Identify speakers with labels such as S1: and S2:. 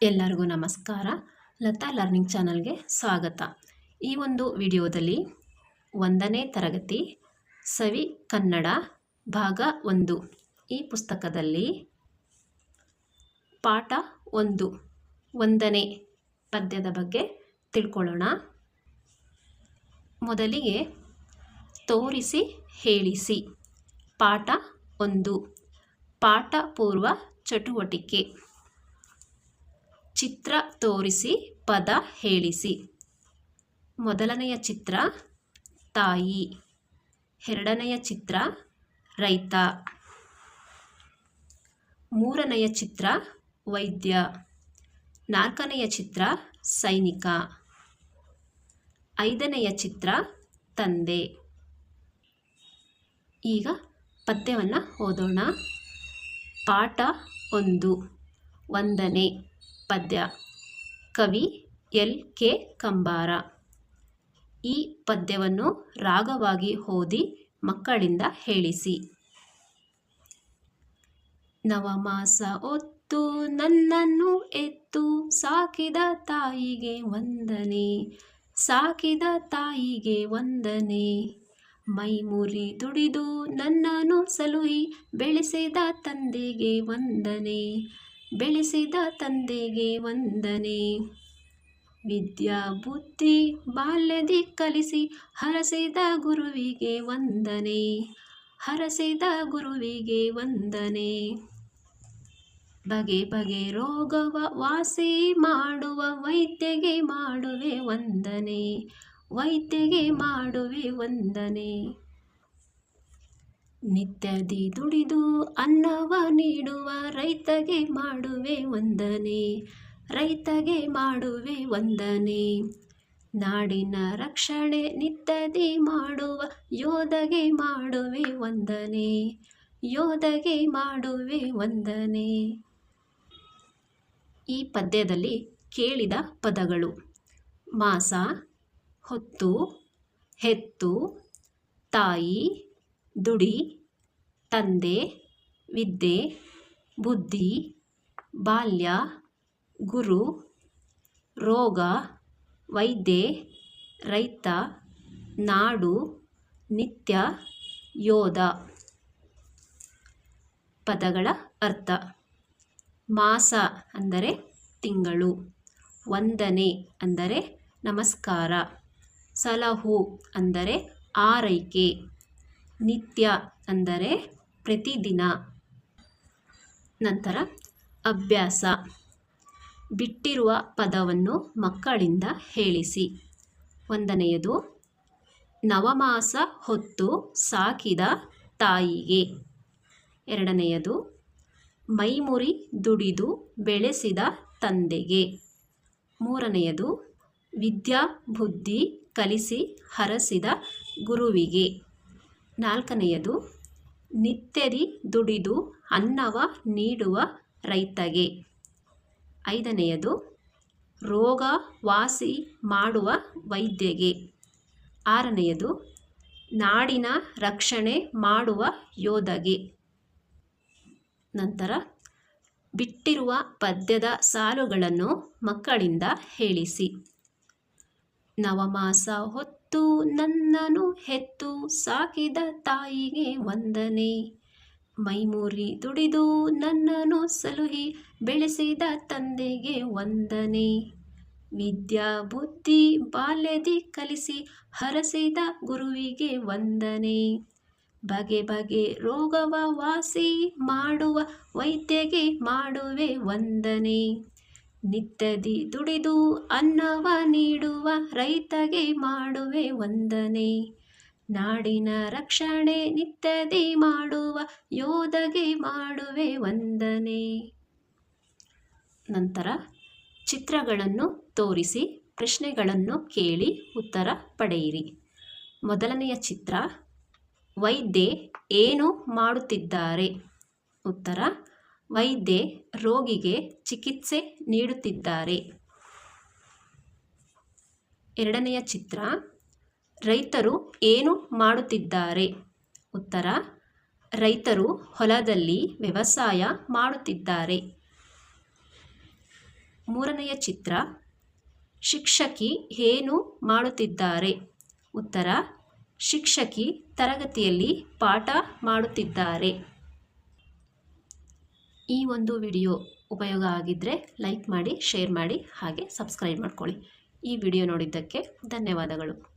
S1: ಎಲ್ಲರಿಗೂ ನಮಸ್ಕಾರ. ಲತಾ ಲರ್ನಿಂಗ್ ಚಾನಲ್ಗೆ ಸ್ವಾಗತ. ಈ ಒಂದು ವಿಡಿಯೋದಲ್ಲಿ 1ನೇ ತರಗತಿ ಸವಿ ಕನ್ನಡ ಭಾಗ 1 ಈ ಪುಸ್ತಕದಲ್ಲಿ ಪಾಠ 1 1ನೇ ಪದ್ಯದ ಬಗ್ಗೆ ತಿಳ್ಕೊಳ್ಳೋಣ. ಮೊದಲಿಗೆ ತೋರಿಸಿ ಹೇಳಿಸಿ. ಪಾಠ 1 ಪಾಠ ಪೂರ್ವ ಚಟುವಟಿಕೆ. ಚಿತ್ರ ತೋರಿಸಿ ಪದ ಹೇಳಿಸಿ. ಮೊದಲನೆಯ ಚಿತ್ರ ತಾಯಿ, ಎರಡನೆಯ ಚಿತ್ರ ರೈತ, ಮೂರನೆಯ ಚಿತ್ರ ವೈದ್ಯ, ನಾಲ್ಕನೆಯ ಚಿತ್ರ ಸೈನಿಕ, ಐದನೆಯ ಚಿತ್ರ ತಂದೆ. ಈಗ ಪದ್ಯವನ್ನು ಓದೋಣ. ಪಾಠ 1 1ನೇ ಪದ್ಯ. ಕವಿ ಎಲ್.ಕೆ. ಕಂಬಾರ. ಈ ಪದ್ಯವನ್ನು ರಾಗವಾಗಿ ಓದಿ ಮಕ್ಕಳಿಂದ ಹೇಳಿಸಿ. ನವಮಾಸ ಹೊತ್ತು ನನ್ನನ್ನು ಎತ್ತು ಸಾಕಿದ ತಾಯಿಗೆ ವಂದನೆ, ಸಾಕಿದ ತಾಯಿಗೆ ವಂದನೆ. ಮೈಮುರಿ ದುಡಿದು ನನ್ನನ್ನು ಸಲುಹಿ ಬೆಳೆಸಿದ ತಂದೆಗೆ ವಂದನೆ, ಬೆಳೆಸಿದ ತಂದೆಗೆ ವಂದನೆ. ವಿದ್ಯಾ ಬುದ್ಧಿ ಬಾಲ್ಯದಿ ಕಲಿಸಿ ಹರಸಿದ ಗುರುವಿಗೆ ವಂದನೆ, ಹರಸಿದ ಗುರುವಿಗೆ ವಂದನೆ. ಬಗೆ ಬಗೆ ರೋಗವ ವಾಸಿ ಮಾಡುವ ವೈದ್ಯಗೆ ಮಾಡುವೆ ವಂದನೆ, ವೈದ್ಯಗೆ ಮಾಡುವೆ ವಂದನೆ. ನಿತ್ಯದಿ ದುಡಿದು ಅನ್ನವ ನೀಡುವ ರೈತಗೆ ಮಾಡುವೆ ವಂದನೆ, ರೈತಗೆ ಮಾಡುವೆ ವಂದನೆ. ನಾಡಿನ ರಕ್ಷಣೆ ನಿತ್ಯದಿ ಮಾಡುವ ಯೋಧಗೆ ಮಾಡುವೆ ವಂದನೆ, ಯೋಧಗೆ ಮಾಡುವೆ ವಂದನೆ. ಈ ಪದ್ಯದಲ್ಲಿ ಕೇಳಿದ ಪದಗಳು: ಮಾಸ, ಹೊತ್ತು, ಹೆತ್ತು, ತಾಯಿ, ದುಡಿ, ತಂದೆ, ವಿದ್ಯೆ, ಬುದ್ಧಿ, ಬಾಲ್ಯ, ಗುರು, ರೋಗ, ವೈದ್ಯೆ, ರೈತ, ನಾಡು, ನಿತ್ಯ, ಯೋಧ. ಪದಗಳ ಅರ್ಥ: ಮಾಸ ಅಂದರೆ ತಿಂಗಳು, ವಂದನೆ ಅಂದರೆ ನಮಸ್ಕಾರ, ಸಲಹು ಅಂದರೆ ಆರೈಕೆ, ನಿತ್ಯ ಅಂದರೆ ಪ್ರತಿದಿನ. ನಂತರ ಅಭ್ಯಾಸ. ಬಿಟ್ಟಿರುವ ಪದವನ್ನು ಮಕ್ಕಳಿಂದ ಹೇಳಿಸಿ. 1ನೇಯದು ನವಮಾಸ ಹೊತ್ತು ಸಾಕಿದ ತಾಯಿಗೆ. 2ನೇಯದು ಮೈಮುರಿ ದುಡಿದು ಬೆಳೆಸಿದ ತಂದೆಗೆ. 3ನೇಯದು ವಿದ್ಯಾ ಬುದ್ಧಿ ಕಲಿಸಿ ಹರಸಿದ ಗುರುವಿಗೆ. 4ನೇಯದು ನಿತ್ಯದಿ ದುಡಿದು ಅನ್ನವ ನೀಡುವ ರೈತಗೆ. 5ನೇಯದು ರೋಗ ವಾಸಿ ಮಾಡುವ ವೈದ್ಯಗೆ. 6ನೇಯದು ನಾಡಿನ ರಕ್ಷಣೆ ಮಾಡುವ ಯೋಧಗೆ. ನಂತರ ಬಿಟ್ಟಿರುವ ಪದ್ಯದ ಸಾಲುಗಳನ್ನು ಮಕ್ಕಳಿಂದ ಹೇಳಿಸಿ. ನವಮಾಸ ಹೊತ್ತು ನನ್ನನ್ನು ಹೆತ್ತು ಸಾಕಿದ ತಾಯಿಗೆ ವಂದನೆ, ಮೈಮುರಿ ದುಡಿದು ನನ್ನನ್ನು ಸಲುಹಿ ಬೆಳೆಸಿದ ತಂದೆಗೆ ವಂದನೆ. ವಿದ್ಯಾ ಬುದ್ಧಿ ಬಾಲ್ಯದಿ ಕಲಿಸಿ ಹರಸಿದ ಗುರುವಿಗೆ ವಂದನೆ. ಬಗೆ ಬಗೆ ರೋಗವ ವಾಸಿ ಮಾಡುವ ವೈದ್ಯಗೆ ಮಾಡುವೆ ವಂದನೆ. ನಿತ್ಯದಿ ದುಡಿದು ಅನ್ನವ ನೀಡುವ ರೈತಗೆ ಮಾಡುವೆ ವಂದನೆ. ನಾಡಿನ ರಕ್ಷಣೆ ನಿತ್ಯದಿ ಮಾಡುವ ಯೋಧಗೆ ಮಾಡುವೆ ವಂದನೆ. ನಂತರ ಚಿತ್ರಗಳನ್ನು ತೋರಿಸಿ ಪ್ರಶ್ನೆಗಳನ್ನು ಕೇಳಿ ಉತ್ತರ ಪಡೆಯಿರಿ. ಮೊದಲನೆಯ ಚಿತ್ರ: ವೈದ್ಯೆ ಏನು ಮಾಡುತ್ತಿದ್ದಾರೆ? ಉತ್ತರ: ವೈದ್ಯೆ ರೋಗಿಗೆ ಚಿಕಿತ್ಸೆ ನೀಡುತ್ತಿದ್ದಾರೆ. 2ನೇಯ ಚಿತ್ರ: ರೈತರು ಏನು ಮಾಡುತ್ತಿದ್ದಾರೆ? ಉತ್ತರ: ರೈತರು ಹೊಲದಲ್ಲಿ ವ್ಯವಸಾಯ ಮಾಡುತ್ತಿದ್ದಾರೆ. ಮೂರನೆಯ ಚಿತ್ರ ಶಿಕ್ಷಕಿ ಏನು ಮಾಡುತ್ತಿದ್ದಾರೆ? ಉತ್ತರ ಶಿಕ್ಷಕಿ ತರಗತಿಯಲ್ಲಿ ಪಾಠ ಮಾಡುತ್ತಿದ್ದಾರೆ. ಈ ಒಂದು ವಿಡಿಯೋ ಉಪಯೋಗ ಆಗಿದ್ದರೆ ಲೈಕ್ ಮಾಡಿ, ಶೇರ್ ಮಾಡಿ, ಹಾಗೆ ಸಬ್ಸ್ಕ್ರೈಬ್ ಮಾಡ್ಕೊಳ್ಳಿ. ಈ ವಿಡಿಯೋ ನೋಡಿದ್ದಕ್ಕೆ ಧನ್ಯವಾದಗಳು.